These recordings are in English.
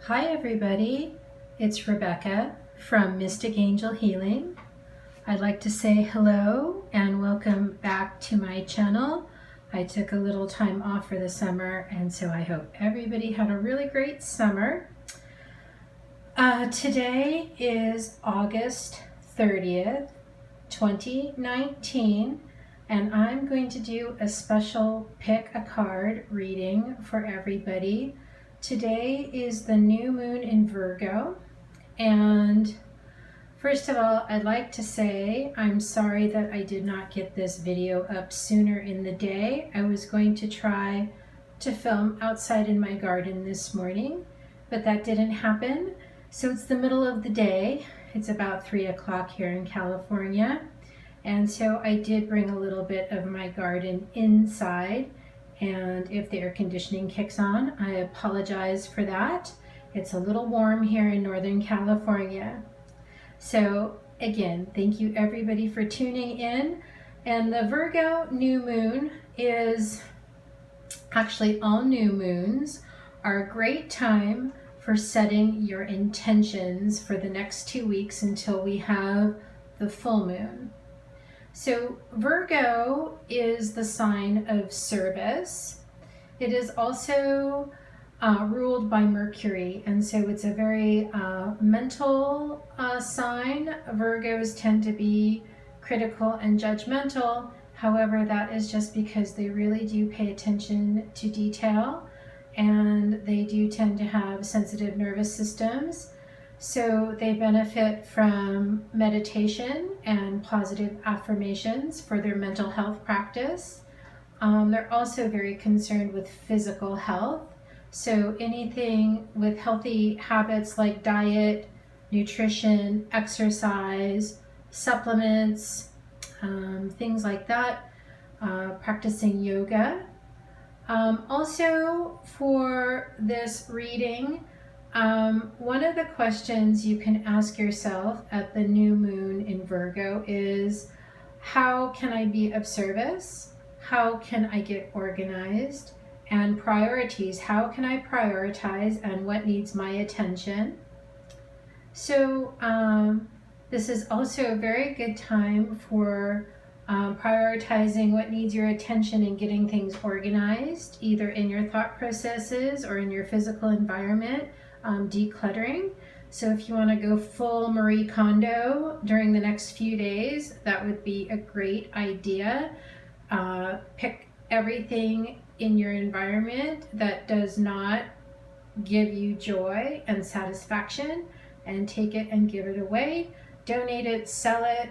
Hi everybody, it's Rebecca from Mystic Angel Healing. I'd like to say hello and welcome back to my channel. I took a little time off for the summer, and so I hope everybody had a really great summer. Today is August 30th, 2019, and I'm going to do a special pick a card reading for everybody. Today is the new moon in Virgo, and first of all, I'd like to say I'm sorry that I did not get this video up sooner in the day. I was going to try to film outside in my garden this morning, but that didn't happen. So it's the middle of the day. It's about 3 o'clock here in California, and so I did bring a little bit of my garden inside. And if the air conditioning kicks on, I apologize for that. It's a little warm here in Northern California. So again, thank you everybody for tuning in. And the Virgo new moon is, actually all new moons are a great time for setting your intentions for the next 2 weeks until we have the full moon. So Virgo is the sign of service. It is also ruled by Mercury, and so it's a very mental sign. Virgos tend to be critical and judgmental. However, that is just because they really do pay attention to detail, and they do tend to have sensitive nervous systems. So they benefit from meditation and positive affirmations for their mental health practice. They're also very concerned with physical health. So anything with healthy habits like diet, nutrition, exercise, supplements, things like that, practicing yoga. Also for this reading, one of the questions you can ask yourself at the new moon in Virgo is, how can I be of service? How can I get organized? And priorities, how can I prioritize and what needs my attention? So this is also a very good time for prioritizing what needs your attention and getting things organized, either in your thought processes or in your physical environment. Decluttering. So if you want to go full Marie Kondo during the next few days, that would be a great idea. Pick everything in your environment that does not give you joy and satisfaction and take it and give it away. Donate it, sell it,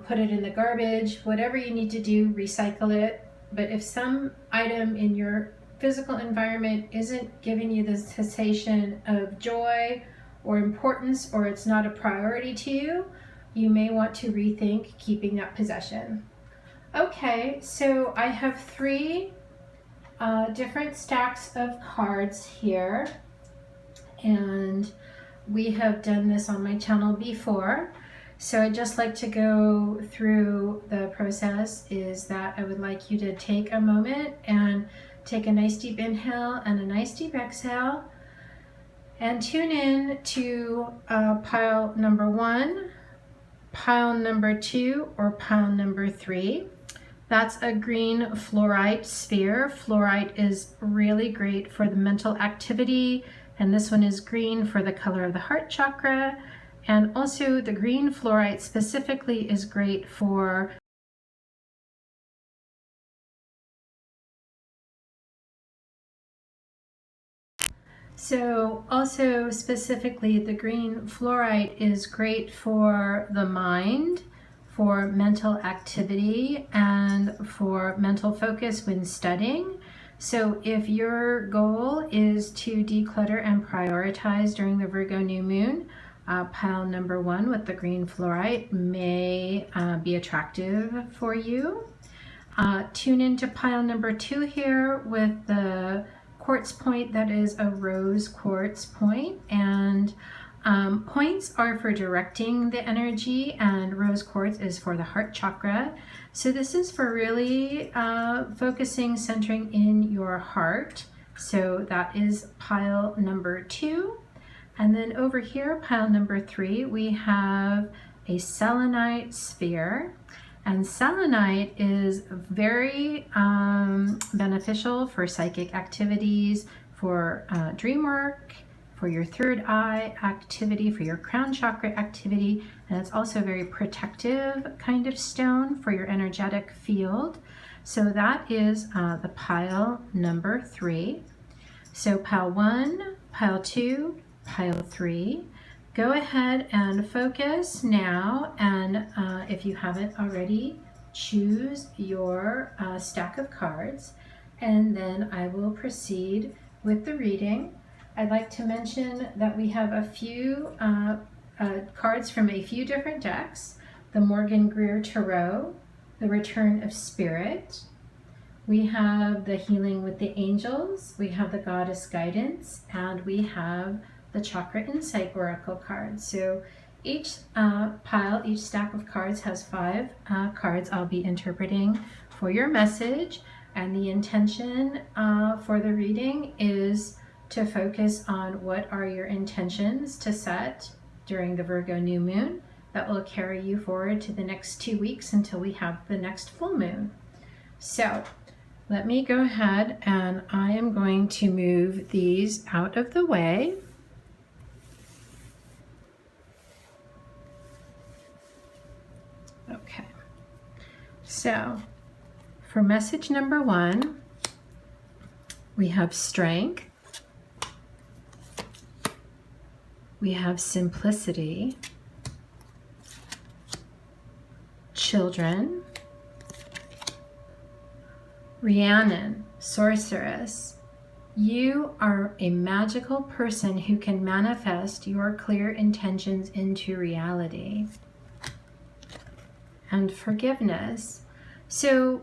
put it in the garbage, whatever you need to do, recycle it. But if some item in your physical environment isn't giving you the sensation of joy or importance, or it's not a priority to you, you may want to rethink keeping that possession. Okay, so I have 3 different stacks of cards here, and we have done this on my channel before. So I'd just like to go through the process is that I would like you to take a moment and take a nice deep inhale and a nice deep exhale, and tune in to pile number 1, pile number 2, or pile number 3. That's a green fluorite sphere. Fluorite is really great for the mental activity, and this one is green for the color of the heart chakra. And also the green fluorite specifically is great for also specifically the green fluorite is great for the mind, for mental activity, and for mental focus when studying. So if your goal is to declutter and prioritize during the Virgo new moon, pile number 1 with the green fluorite may be attractive for you. Tune into pile number 2 here with the quartz point that is a rose quartz point, and points are for directing the energy, and rose quartz is for the heart chakra. So this is for really focusing, centering in your heart So that is pile number 2. And then over here, pile number 3, we have a selenite sphere. And selenite is very beneficial for psychic activities, for dream work, for your third eye activity, for your crown chakra activity. And it's also a very protective kind of stone for your energetic field. So that is the pile number 3. So pile 1, pile 2, pile 3. Go ahead and focus now, and if you haven't already, choose your stack of cards, and then I will proceed with the reading. I'd like to mention that we have a few cards from a few different decks: the Morgan Greer Tarot, the Return of Spirit, we have the Healing with the Angels, we have the Goddess Guidance, and we have the Chakra Insight Oracle cards. So each pile, each stack of cards has 5 cards I'll be interpreting for your message, and the intention for the reading is to focus on what are your intentions to set during the Virgo new moon that will carry you forward to the next 2 weeks until we have the next full moon. So let me go ahead, and I am going to move these out of the way. Okay, so for message number 1, we have strength, we have simplicity, children, Rhiannon, sorceress. You are a magical person who can manifest your clear intentions into reality. And forgiveness. So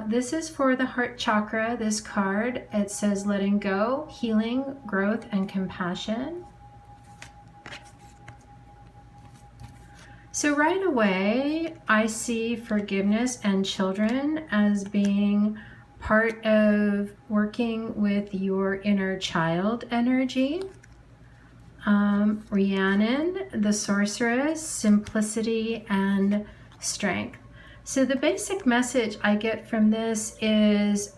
this is for the heart chakra, this card. It says letting go, healing, growth, and compassion. So right away, I see forgiveness and children as being part of working with your inner child energy. Rhiannon, the sorceress, simplicity, and strength. So the basic message I get from this is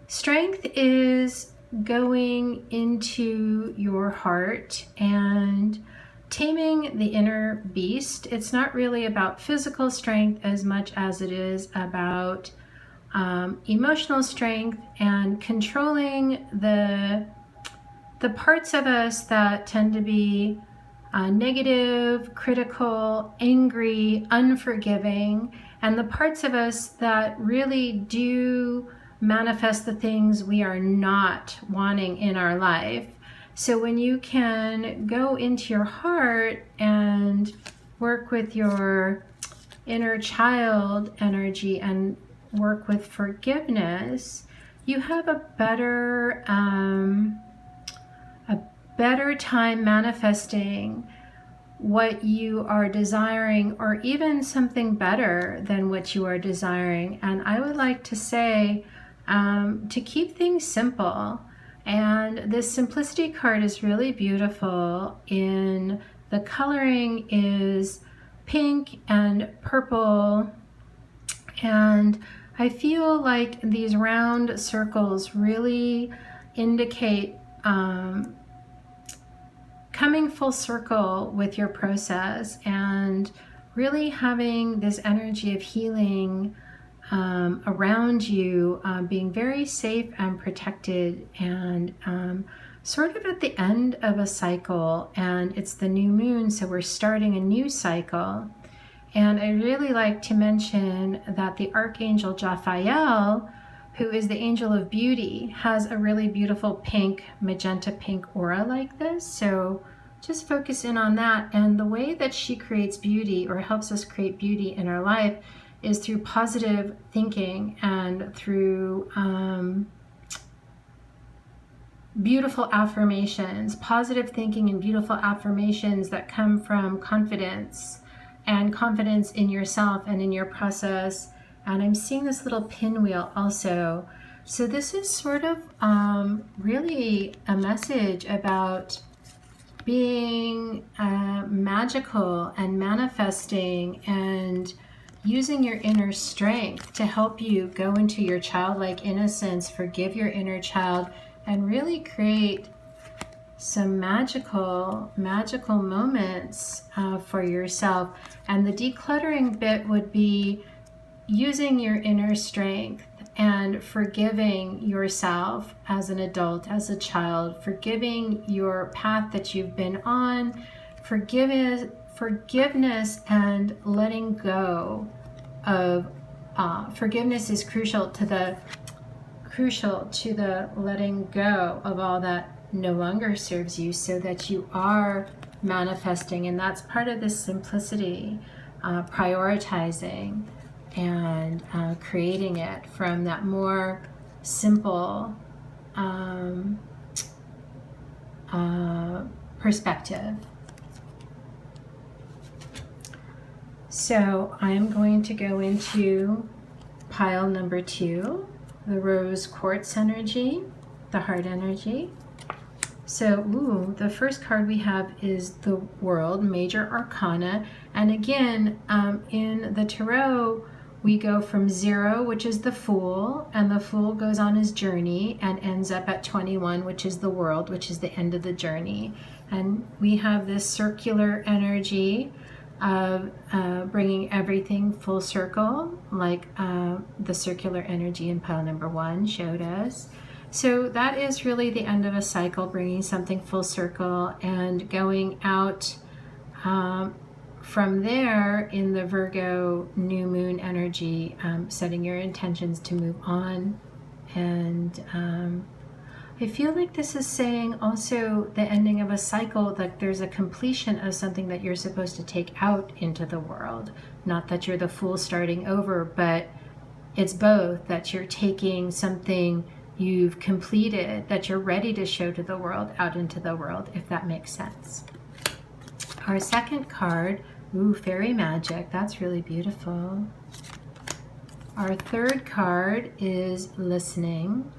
strength is going into your heart and taming the inner beast. It's not really about physical strength as much as it is about emotional strength and controlling the parts of us that tend to be negative, critical, angry, unforgiving, and the parts of us that really do manifest the things we are not wanting in our life. So when you can go into your heart and work with your inner child energy and work with forgiveness, you have a better time manifesting what you are desiring, or even something better than what you are desiring. And I would like to say to keep things simple. And this simplicity card is really beautiful. In the coloring is pink and purple, and I feel like these round circles really indicate coming full circle with your process and really having this energy of healing around you, being very safe and protected, and sort of at the end of a cycle. And it's the new moon, so we're starting a new cycle. And I really like to mention that the Archangel Jophiel, who is the angel of beauty, has a really beautiful pink, magenta pink aura like this. So just focus in on that. And the way that she creates beauty, or helps us create beauty in our life, is through positive thinking and through beautiful affirmations, positive thinking and beautiful affirmations that come from confidence and confidence in yourself and in your process. And I'm seeing this little pinwheel also. So this is sort of really a message about being magical and manifesting and using your inner strength to help you go into your childlike innocence, forgive your inner child, and really create some magical moments for yourself. And the decluttering bit would be using your inner strength and forgiving yourself as an adult, as a child, forgiving your path that you've been on, forgiveness and letting go of forgiveness is crucial to the letting go of all that no longer serves you, so that you are manifesting. And that's part of this simplicity, prioritizing and creating it from that more simple perspective. So I'm going to go into pile number 2, the rose quartz energy, the heart energy. So, the first card we have is the World, Major Arcana. And again, in the Tarot, we go from 0, which is the Fool, and the Fool goes on his journey and ends up at 21, which is the World, which is the end of the journey. And we have this circular energy of bringing everything full circle, like the circular energy in pile number 1 showed us. So that is really the end of a cycle, bringing something full circle and going out from there in the Virgo new moon energy, setting your intentions to move on. And I feel like this is saying also the ending of a cycle, like there's a completion of something that you're supposed to take out into the world. Not that you're the Fool starting over, but it's both, that you're taking something you've completed, that you're ready to show to the world, out into the world, if that makes sense. Our second card, Fairy Magic, that's really beautiful. Our third card is Listening.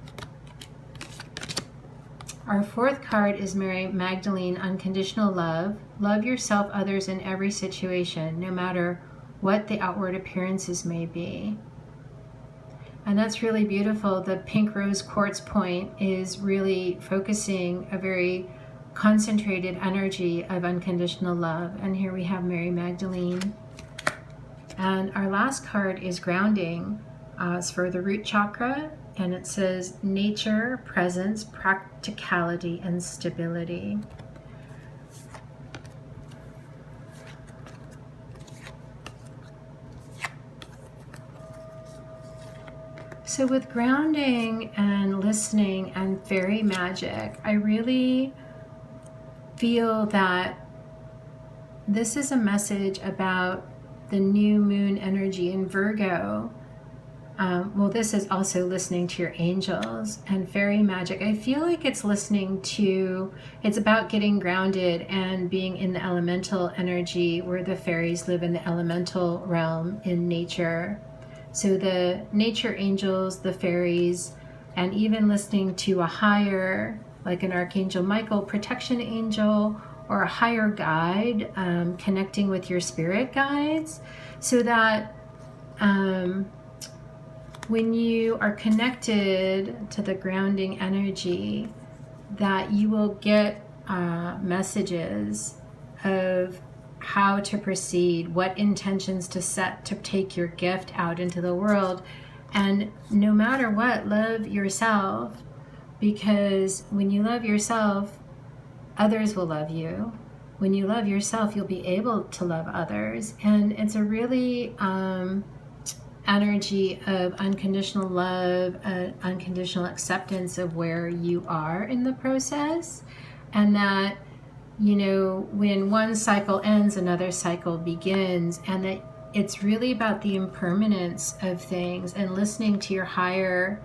Our fourth card is Mary Magdalene, Unconditional Love. Love yourself, others, in every situation, no matter what the outward appearances may be. And that's really beautiful. The pink rose quartz point is really focusing a very concentrated energy of unconditional love. And here we have Mary Magdalene. And our last card is Grounding. It's for the root chakra. And it says nature, presence, practicality, and stability. So with grounding and listening and fairy magic, I really feel that this is a message about the new moon energy in Virgo. This is also listening to your angels and fairy magic. I feel like it's it's about getting grounded and being in the elemental energy where the fairies live in the elemental realm in nature. So the nature angels, the fairies, and even listening to a higher, like an Archangel Michael, protection angel, or a higher guide, connecting with your spirit guides, so that when you are connected to the grounding energy, that you will get messages of how to proceed, what intentions to set to take your gift out into the world. And no matter what, love yourself, because when you love yourself, others will love you. When you love yourself, you'll be able to love others. And it's a really energy of unconditional love, unconditional acceptance of where you are in the process. And that, when one cycle ends, another cycle begins, and that it's really about the impermanence of things and listening to your higher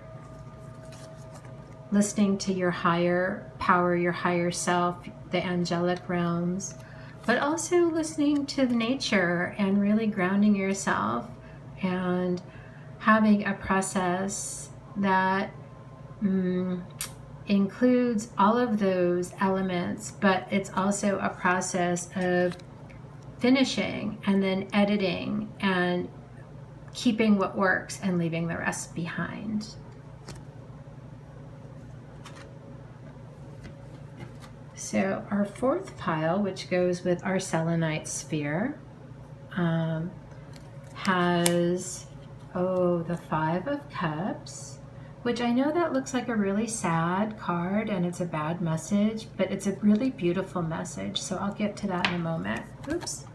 power, your higher self, the angelic realms, but also listening to nature and really grounding yourself and having a process that includes all of those elements, but it's also a process of finishing and then editing and keeping what works and leaving the rest behind. So our fourth pile, which goes with our selenite sphere, has, the Five of Cups, which I know that looks like a really sad card and it's a bad message, but it's a really beautiful message. So I'll get to that in a moment. Oops.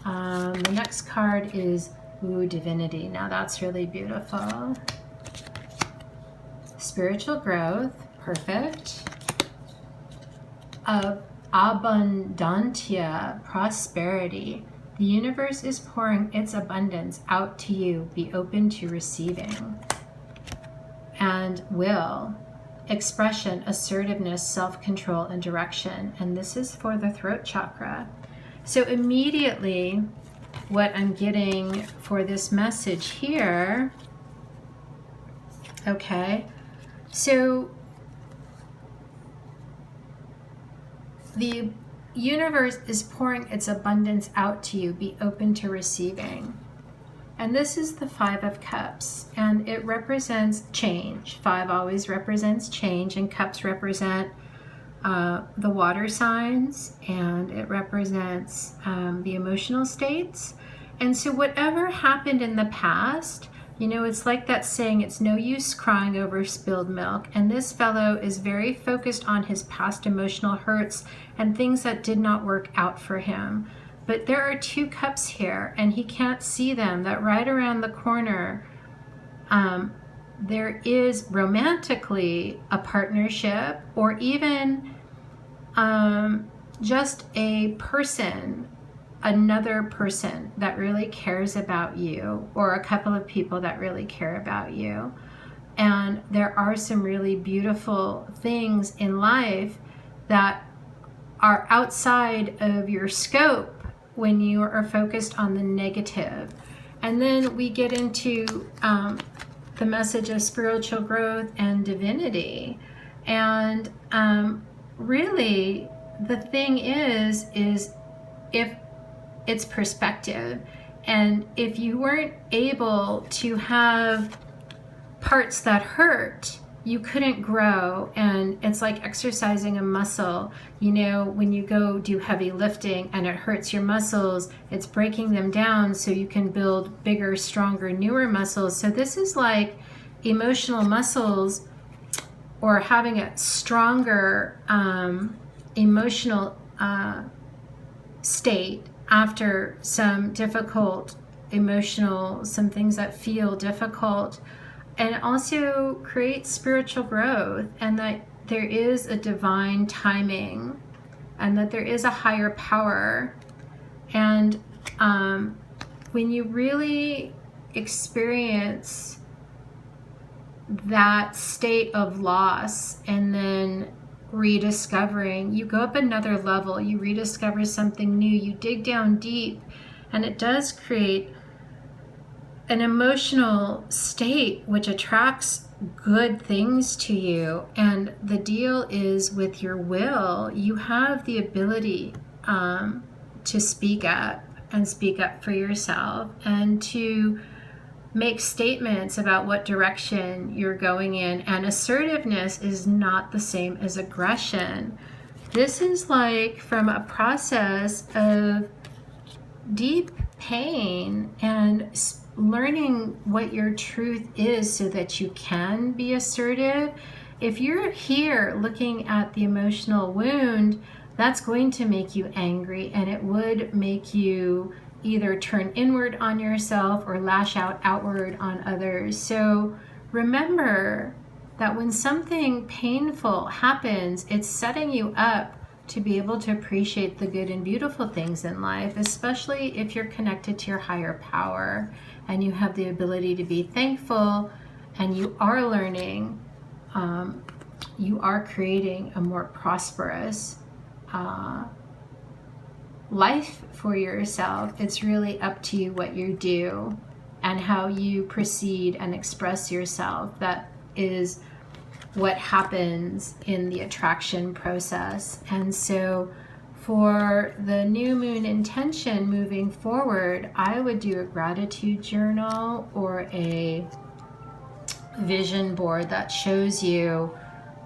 The next card is Divinity. Now that's really beautiful. Spiritual growth, perfect. Abundantia, prosperity. The universe is pouring its abundance out to you. Be open to receiving. And will, expression, assertiveness, self-control, and direction. And this is for the throat chakra. So immediately, what I'm getting for this message here, okay, so the universe is pouring its abundance out to you. Be open to receiving. And this is the Five of Cups, and it represents change. Five always represents change, and cups represent the water signs, and it represents the emotional states. And so whatever happened in the past, you know, it's like that saying, it's no use crying over spilled milk. And this fellow is very focused on his past emotional hurts and things that did not work out for him. But there are two cups here, and he can't see them, that right around the corner, there is romantically a partnership, or even just a person, another person that really cares about you, or a couple of people that really care about you. And there are some really beautiful things in life that are outside of your scope when you are focused on the negative. And then we get into the message of spiritual growth and divinity. And really, the thing is if it's perspective, and if you weren't able to have parts that hurt, you couldn't grow. And it's like exercising a muscle. You know, when you go do heavy lifting and it hurts your muscles, it's breaking them down so you can build bigger, stronger, newer muscles. So this is like emotional muscles, or having a stronger emotional state after some difficult emotional, some things that feel difficult. And it also creates spiritual growth, and that there is a divine timing, and that there is a higher power. And when you really experience that state of loss and then rediscovering, you go up another level, you rediscover something new, you dig down deep, and it does create an emotional state which attracts good things to you. And the deal is, with your will, you have the ability to speak up, and speak up for yourself, and to make statements about what direction you're going in. And assertiveness is not the same as aggression. This is like from a process of deep pain and learning what your truth is so that you can be assertive. If you're here looking at the emotional wound, that's going to make you angry, and it would make you either turn inward on yourself or lash out outward on others. So remember that when something painful happens, it's setting you up to be able to appreciate the good and beautiful things in life, especially if you're connected to your higher power and you have the ability to be thankful, and you are learning, you are creating a more prosperous life for yourself. It's really up to you what you do and how you proceed and express yourself. That is what happens in the attraction process. And so for the new moon intention moving forward, I would do a gratitude journal or a vision board that shows you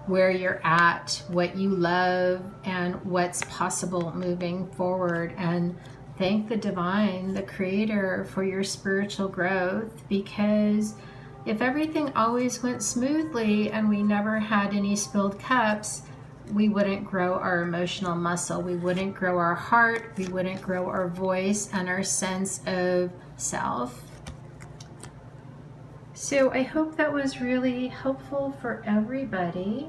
where you're at, what you love, and what's possible moving forward. And thank the divine, the creator, for your spiritual growth, because if everything always went smoothly and we never had any spilled cups, we wouldn't grow our emotional muscle, we wouldn't grow our heart, we wouldn't grow our voice and our sense of self. So I hope that was really helpful for everybody.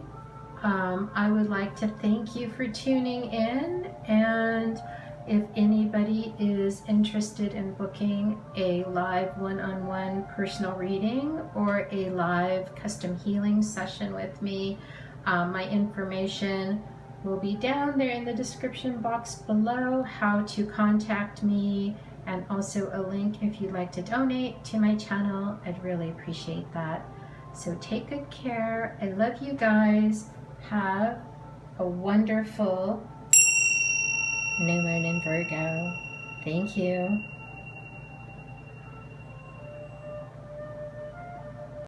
I would like to thank you for tuning in, and if anybody is interested in booking a live one-on-one personal reading or a live custom healing session with me, my information will be down there in the description box below, how to contact me, and also a link if you'd like to donate to my channel. I'd really appreciate that. So take good care. I love you guys. Have a wonderful new moon in Virgo. Thank you.